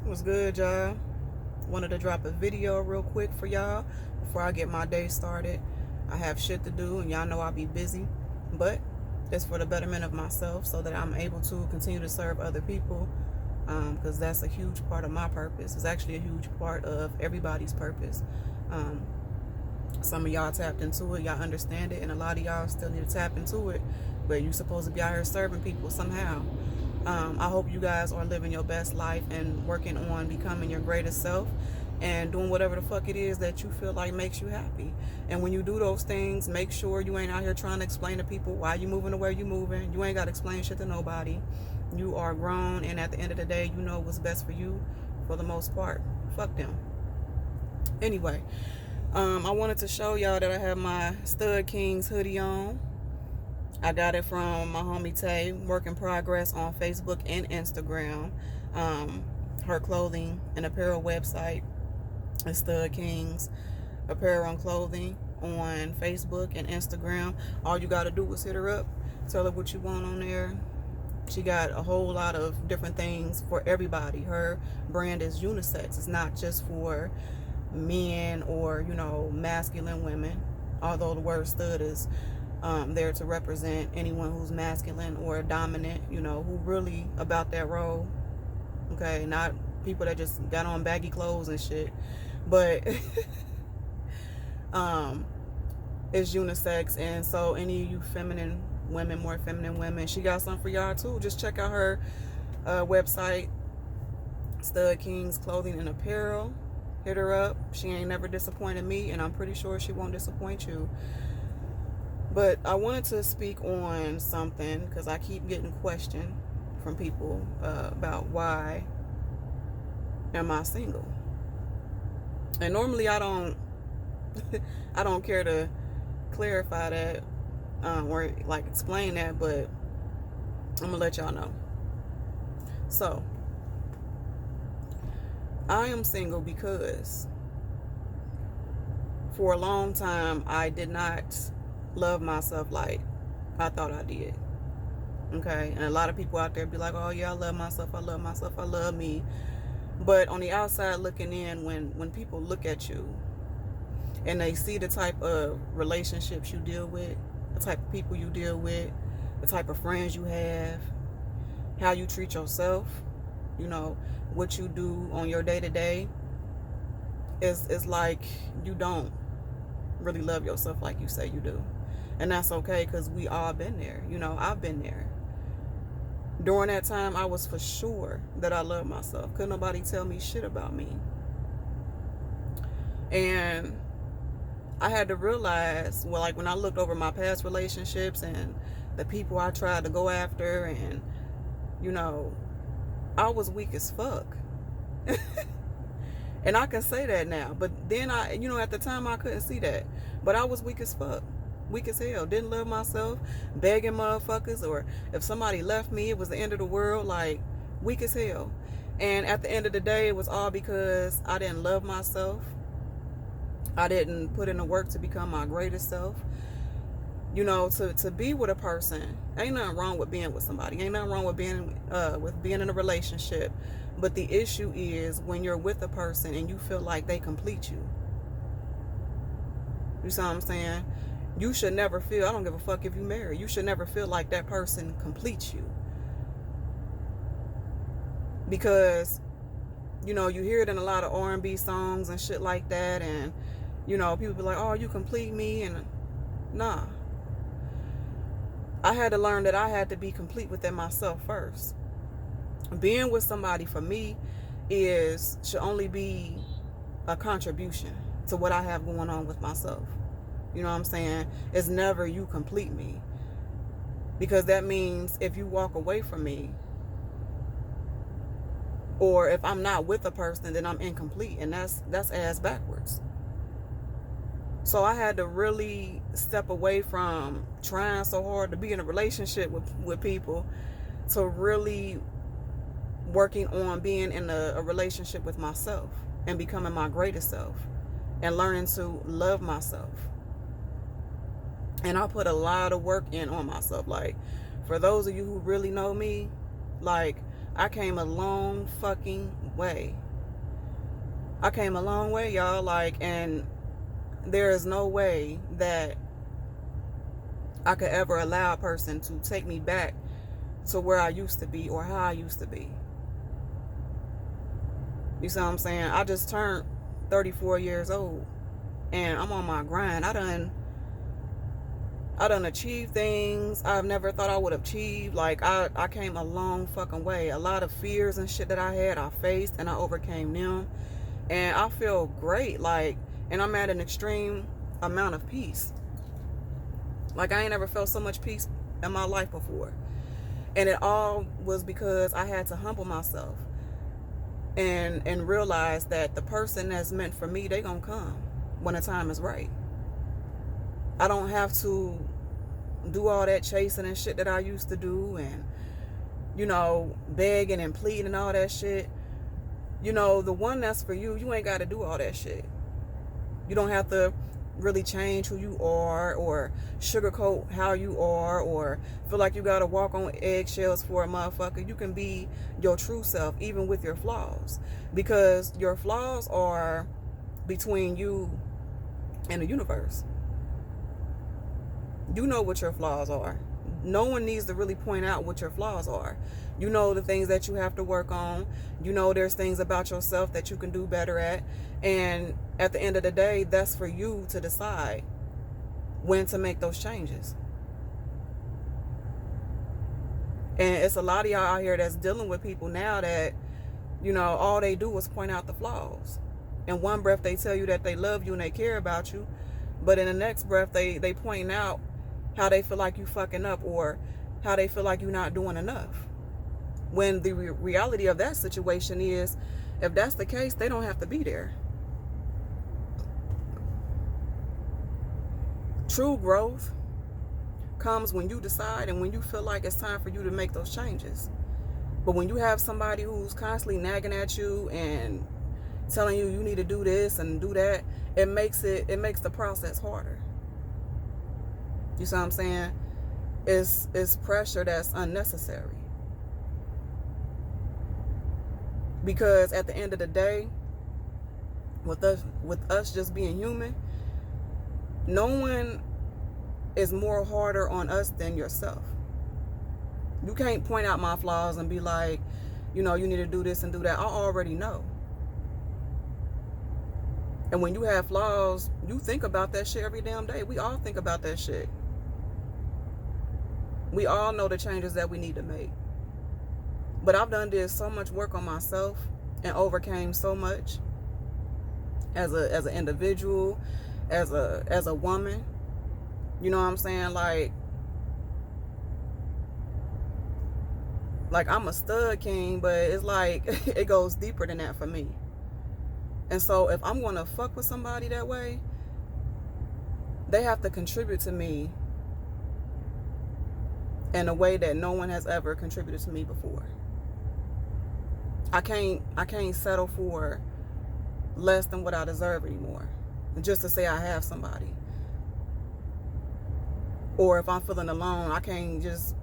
What's good, y'all? Wanted to drop a video real quick for y'all before I get my day started. I have shit to do, and y'all know I'll be busy, but it's for the betterment of myself so that I'm able to continue to serve other people, because that's a huge part of my purpose. It's actually a huge part of everybody's purpose. Some of y'all tapped into it, y'all understand it, and a lot of y'all still need to tap into it, but you're supposed to be out here serving people somehow. I hope you guys are living your best life and working on becoming your greatest self and doing whatever the fuck it is that you feel like makes you happy. And when you do those things, make sure you ain't out here trying to explain to people why you moving the way you moving. You ain't got to explain shit to nobody. You are grown, and at the end of the day, you know what's best for you for the most part. Fuck them. Anyway, I wanted to show y'all that I have my Stud Kings hoodie on. I got it from my homie Tay, Work in Progress, on Facebook and Instagram. Her clothing and apparel website is Stud Kings Apparel and Clothing on Facebook and Instagram. All you got to do is hit her up, tell her what you want on there. She got a whole lot of different things for everybody. Her brand is unisex. It's not just for men or, masculine women, although the word stud is there to represent anyone who's masculine or dominant, who really about that role. Okay, not people that just got on baggy clothes and shit, but it's unisex. And so any of you feminine women, more feminine women, she got something for y'all too. Just check out her website, Stud Kings Clothing and Apparel. Hit her up. She ain't never disappointed me, and I'm pretty sure she won't disappoint you. But I wanted to speak on something because I keep getting questioned from people about why am I single. And normally I don't I don't care to clarify that or like explain that, but I'm gonna let y'all know. So I am single because for a long time I did not love myself like I thought I did. Okay, and a lot of people out there be like, oh yeah, I love myself, I love me. But on the outside looking in, when people look at you and they see the type of relationships you deal with, the type of people you deal with, the type of friends you have, how you treat yourself, what you do on your day-to-day, it's like you don't really love yourself like you say you do. And that's okay, because we all been there. I've been there. During that time, I was for sure that I loved myself. Couldn't nobody tell me shit about me. And I had to realize, well, like when I looked over my past relationships and the people I tried to go after, and, I was weak as fuck. And I can say that now. But then at the time I couldn't see that. But I was weak as fuck. Weak as hell. Didn't love myself. Begging motherfuckers. Or if somebody left me, it was the end of the world. Like, weak as hell. And at the end of the day, it was all because I didn't love myself. I didn't put in the work to become my greatest self. To be with a person, ain't nothing wrong with being with somebody. Ain't nothing wrong with being in a relationship. But the issue is when you're with a person and you feel like they complete you. You see what I'm saying? You should never feel, I don't give a fuck if you married, you should never feel like that person completes you. Because, you hear it in a lot of R&B songs and shit like that. And, people be like, oh, you complete me. And nah. I had to learn that I had to be complete within myself first. Being with somebody for me should only be a contribution to what I have going on with myself. You know what I'm saying? It's never you complete me. Because that means if you walk away from me, or if I'm not with a person, then I'm incomplete. And that's ass backwards. So I had to really step away from trying so hard to be in a relationship with people to really working on being in a relationship with myself and becoming my greatest self and learning to love myself. And I put a lot of work in on myself. Like, for those of you who really know me, like, I came a long fucking way. I came a long way, y'all. Like, and there is no way that I could ever allow a person to take me back to where I used to be or how I used to be. You see what I'm saying? I just turned 34 years old and I'm on my grind. I done achieved things I've never thought I would have achieved. Like, I came a long fucking way. A lot of fears and shit that I had, I faced and I overcame them. And I feel great. Like, and I'm at an extreme amount of peace. Like, I ain't never felt so much peace in my life before. And it all was because I had to humble myself and realize that the person that's meant for me, they gonna come when the time is right. I don't have to do all that chasing and shit that I used to do and, you know, begging and pleading and all that shit. You know, the one that's for you, you ain't got to do all that shit. You don't have to really change who you are or sugarcoat how you are or feel like you got to walk on eggshells for a motherfucker. You can be your true self even with your flaws, because your flaws are between you and the universe. You know what your flaws are. No one needs to really point out what your flaws are. You know the things that you have to work on. You know there's things about yourself that you can do better at. And at the end of the day, that's for you to decide when to make those changes. And it's a lot of y'all out here that's dealing with people now that, you know, all they do is point out the flaws. In one breath, they tell you that they love you and they care about you. But in the next breath, they point out how they feel like you fucking up or how they feel like you're not doing enough. When the reality of that situation is, if that's the case, they don't have to be there. True growth comes when you decide and when you feel like it's time for you to make those changes. But when you have somebody who's constantly nagging at you and telling you you need to do this and do that, it makes the process harder. You see what I'm saying? It's pressure that's unnecessary. Because at the end of the day, with us just being human, no one is more harder on us than yourself. You can't point out my flaws and be like, you know, you need to do this and do that. I already know. And when you have flaws, you think about that shit every damn day. We all think about that shit. We all know the changes that we need to make. But I've did so much work on myself and overcame so much as an individual, as a woman. You know what I'm saying? Like I'm a stud king, but it's like it goes deeper than that for me. And so if I'm going to fuck with somebody that way, they have to contribute to me in a way that no one has ever contributed to me before. I can't settle for less than what I deserve anymore, just to say I have somebody. Or if I'm feeling alone, I can't just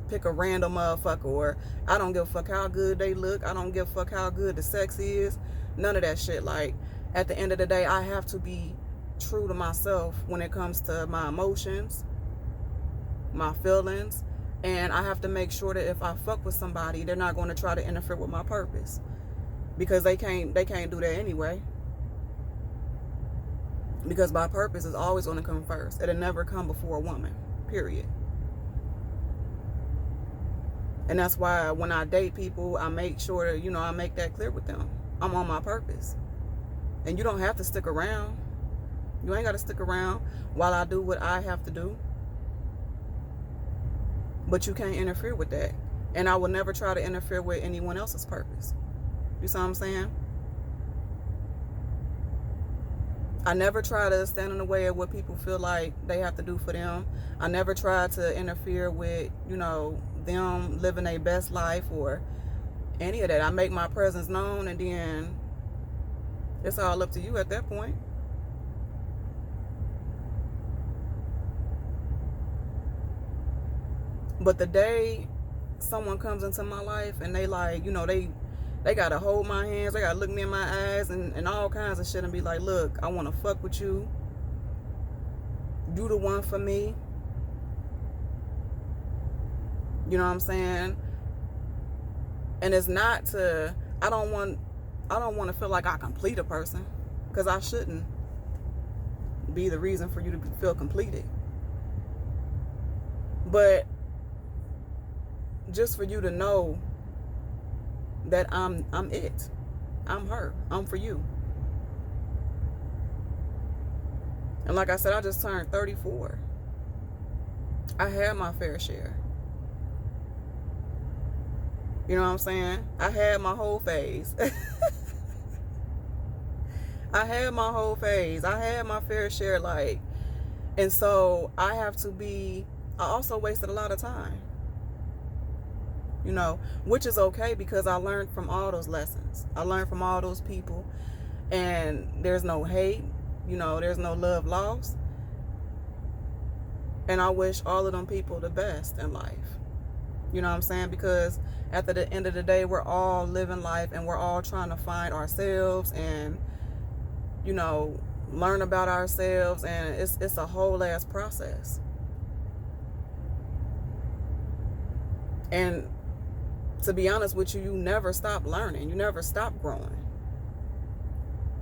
pick a random motherfucker, or I don't give a fuck how good they look. I don't give a fuck how good the sex is. None of that shit. Like, at the end of the day, I have to be true to myself when it comes to my emotions, my feelings, and I have to make sure that if I fuck with somebody, they're not going to try to interfere with my purpose, because they can't do that anyway. Because my purpose is always going to come first. It'll never come before a woman, period. And that's why when I date people, I make sure that, you know, I make that clear with them. I'm on my purpose. And you don't have to stick around. You ain't got to stick around while I do what I have to do. But you can't interfere with that. And I will never try to interfere with anyone else's purpose. You see what I'm saying? I never try to stand in the way of what people feel like they have to do for them. I never try to interfere with, you know, them living their best life or any of that. I make my presence known, and then it's all up to you at that point. But the day someone comes into my life and they like, you know, they gotta hold my hands, they gotta look me in my eyes and all kinds of shit and be like, look, I wanna fuck with you. You the one for me. You know what I'm saying? And it's not to, I don't want to feel like I complete a person, because I shouldn't be the reason for you to feel completed. But just for you to know that I'm it. I'm her. I'm for you. And like I said, I just turned 34. I had my fair share. You know what I'm saying? I had my whole phase. I had my whole phase. I had my fair share, like, and so I also wasted a lot of time. You know, which is okay, because I learned from all those lessons. I learned from all those people, and there's no hate, you know, there's no love lost. And I wish all of them people the best in life. You know what I'm saying? Because at the end of the day, we're all living life and we're all trying to find ourselves and, you know, learn about ourselves, and it's a whole ass process. And to be honest with you, you never stop learning. You never stop growing.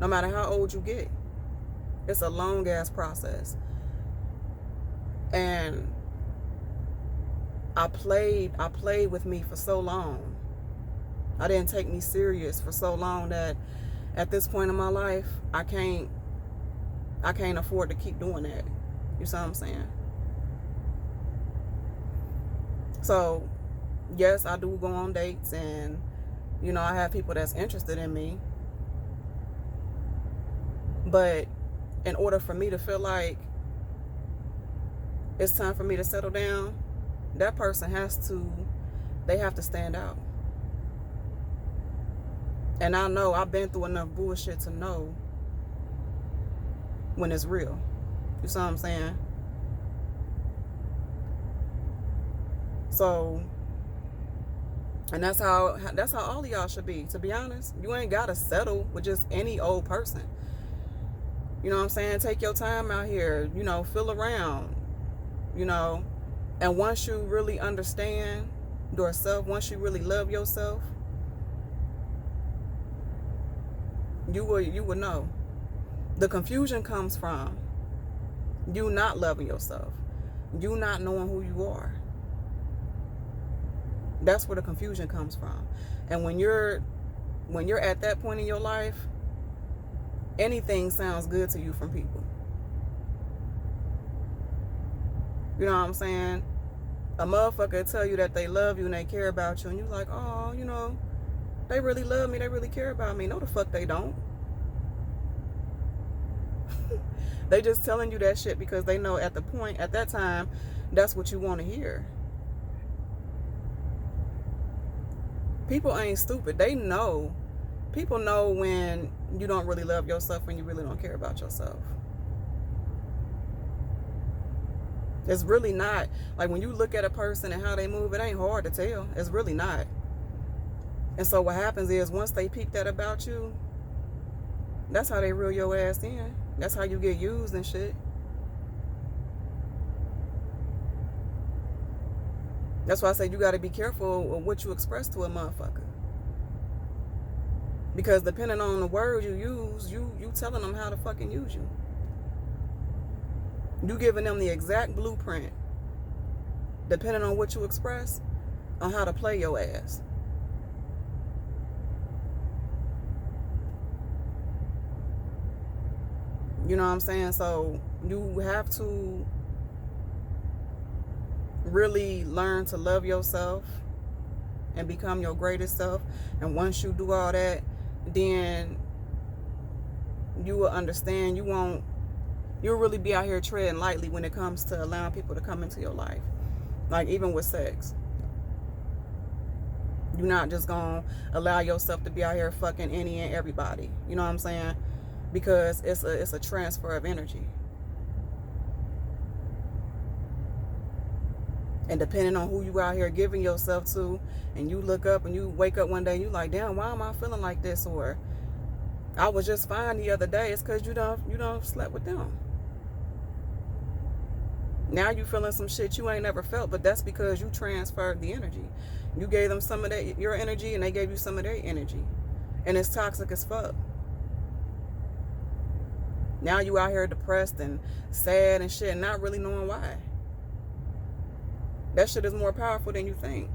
No matter how old you get. It's a long ass process. And I played with me for so long. I didn't take me serious for so long that at this point in my life, I can't afford to keep doing that. You see what I'm saying? So, yes, I do go on dates, and, you know, I have people that's interested in me. But in order for me to feel like it's time for me to settle down, that person they have to stand out. And I know I've been through enough bullshit to know when it's real. You see what I'm saying? So, and that's how all of y'all should be, to be honest. You ain't gotta settle with just any old person. You know what I'm saying? Take your time out here, you know, feel around, you know. And once you really understand yourself, once you really love yourself, you will know. The confusion comes from you not loving yourself, you not knowing who you are. That's where the confusion comes from. And when you're at that point in your life, anything sounds good to you from people. You know what I'm saying? A motherfucker tell you that they love you and they care about you, and you're like, oh, you know, they really love me, they really care about me. No, the fuck they don't. They just telling you that shit because they know at that time, that's what you want to hear. People ain't stupid. They know. People know when you don't really love yourself, when you really don't care about yourself. It's really not. Like, when you look at a person and how they move, it ain't hard to tell. It's really not. And so what happens is, once they peep that about you, that's how they reel your ass in. That's how you get used and shit. That's why I say you got to be careful of what you express to a motherfucker. Because depending on the word you use, you telling them how to fucking use you. You giving them the exact blueprint, depending on what you express, on how to play your ass. You know what I'm saying? So you have to really learn to love yourself and become your greatest self. And once you do all that, then you will understand. You'll really be out here treading lightly when it comes to allowing people to come into your life. Like, even with sex. You're not just gonna allow yourself to be out here fucking any and everybody. You know what I'm saying? Because it's a transfer of energy. And depending on who you out here giving yourself to, and you look up and you wake up one day and you like, damn, why am I feeling like this? Or I was just fine the other day. It's because you don't slept with them. Now you feeling some shit you ain't never felt, but that's because you transferred the energy. You gave them some of that, your energy, and they gave you some of their energy. And it's toxic as fuck. Now you out here depressed and sad and shit, and not really knowing why. That shit is more powerful than you think.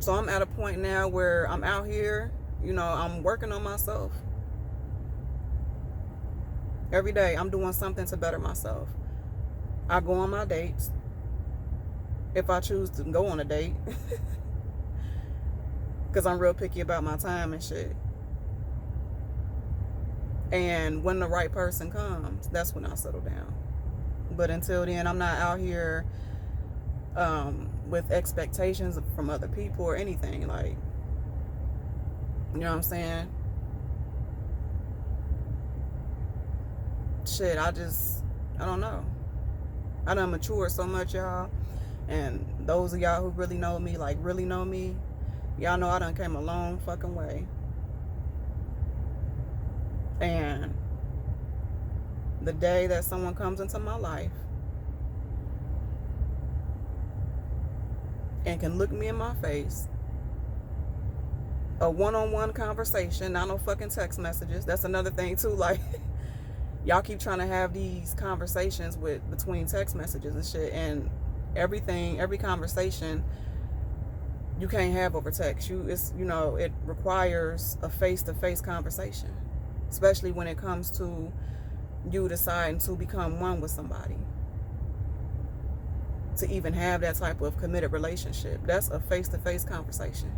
So I'm at a point now where I'm out here, I'm working on myself. Every day I'm doing something to better myself. I go on my dates, if I choose to go on a date, because I'm real picky about my time and shit. And when the right person comes, that's when I settle down. But until then, I'm not out here with expectations from other people or anything. Like, you know what I'm saying? Shit, I don't know. I done matured so much, y'all. And those of y'all who really know me, like really know me, y'all know I done came a long fucking way. And the day that someone comes into my life and can look me in my face, a one-on-one conversation, not no fucking text messages. That's another thing too. Like, y'all keep trying to have these conversations between text messages and shit, and every conversation you can't have over text. It requires a face-to-face conversation, especially when it comes to you deciding to become one with somebody. To even have that type of committed relationship, that's a face-to-face conversation.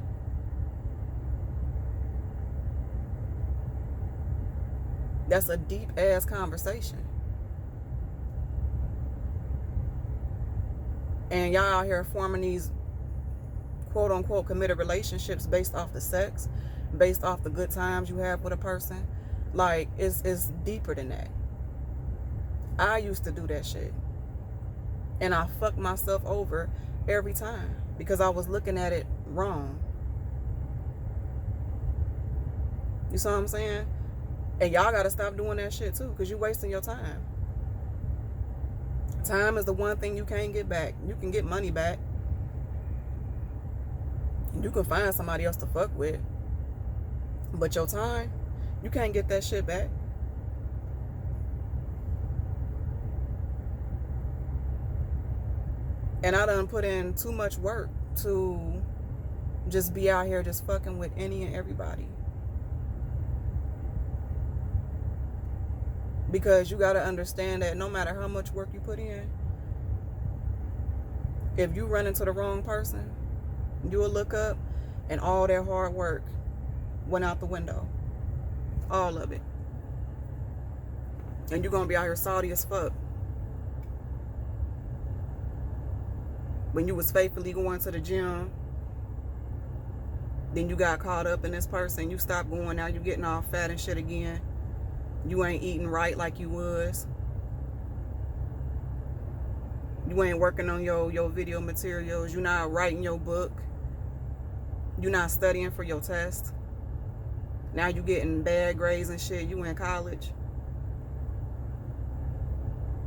That's a deep-ass conversation. And y'all out here forming these quote-unquote committed relationships based off the sex, based off the good times you have with a person. Like, it's deeper than that. I used to do that shit. And I fucked myself over every time because I was looking at it wrong. You see what I'm saying? And y'all got to stop doing that shit too, because you're wasting your time. Time is the one thing you can't get back. You can get money back. You can find somebody else to fuck with. But your time, you can't get that shit back. And I done put in too much work to just be out here just fucking with any and everybody. Because you got to understand that no matter how much work you put in, if you run into the wrong person, you'll look up and all that hard work went out the window. All of it. And you're going to be out here salty as fuck. When you was faithfully going to the gym, then you got caught up in this person, you stopped going, now you getting all fat and shit again. You ain't eating right like you was. You ain't working on your video materials. You not writing your book. You not studying for your test. Now you getting bad grades and shit. You in college.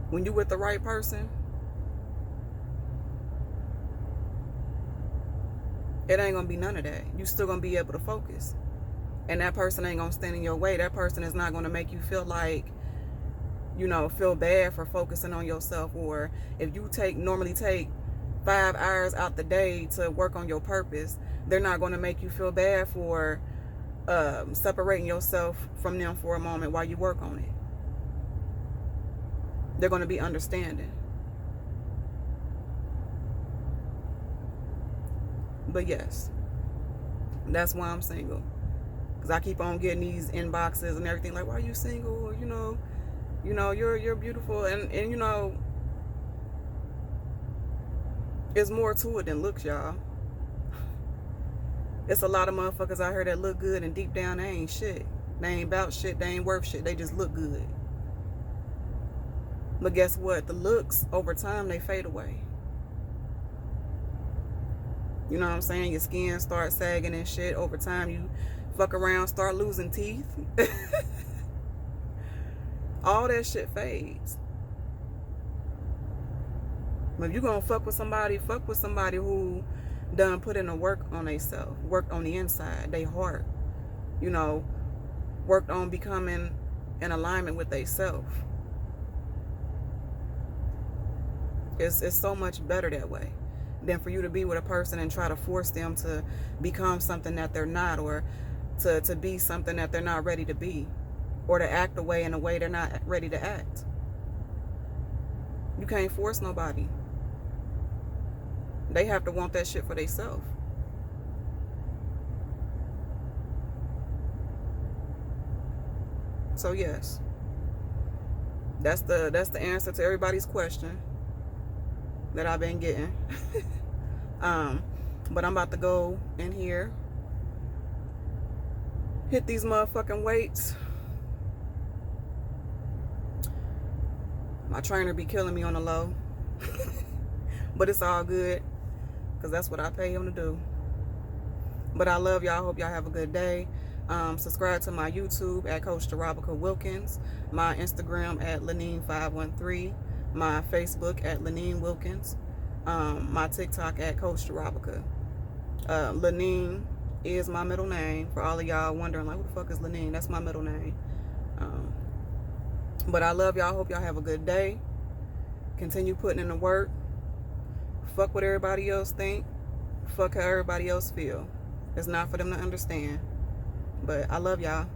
When you with the right person, it ain't gonna be none of that. You still gonna be able to focus. And that person ain't gonna stand in your way. That person is not gonna make you feel like, feel bad for focusing on yourself. Or if you normally take 5 hours out the day to work on your purpose, they're not gonna make you feel bad for separating yourself from them for a moment while you work on it. They're gonna be understanding. But yes, that's why I'm single. Because I keep on getting these inboxes and everything like, why are you single? You're beautiful. And it's more to it than looks, y'all. It's a lot of motherfuckers out here that look good and deep down they ain't shit. They ain't about shit. They ain't worth shit. They just look good. But guess what? The looks, over time, they fade away. You know what I'm saying? Your skin starts sagging and shit. Over time, you fuck around, start losing teeth. All that shit fades. But if you're gonna fuck with somebody who done put in the work on themselves, worked on the inside, they heart, you know, worked on becoming in alignment with themselves. It's so much better that way than for you to be with a person and try to force them to become something that they're not, or to be something that they're not ready to be, or to act in a way they're not ready to act. You can't force nobody. They have to want that shit for themselves. So yes, that's the answer to everybody's question that I've been getting. But I'm about to go in here, hit these motherfucking weights. My trainer be killing me on the low. But it's all good, because that's what I pay him to do. But I love y'all. Hope y'all have a good day. Subscribe to my YouTube at CoachJarobecaWilkins, my Instagram at Lenine513, my Facebook at Lenine Wilkins, my TikTok at CoachJarobeca. Lenine is my middle name, for all of y'all wondering, like, who the fuck is Lenine? That's my middle name. But I love y'all. Hope y'all have a good day. Continue putting in the work. Fuck what everybody else think. Fuck how everybody else feel. It's not for them to understand. But I love y'all.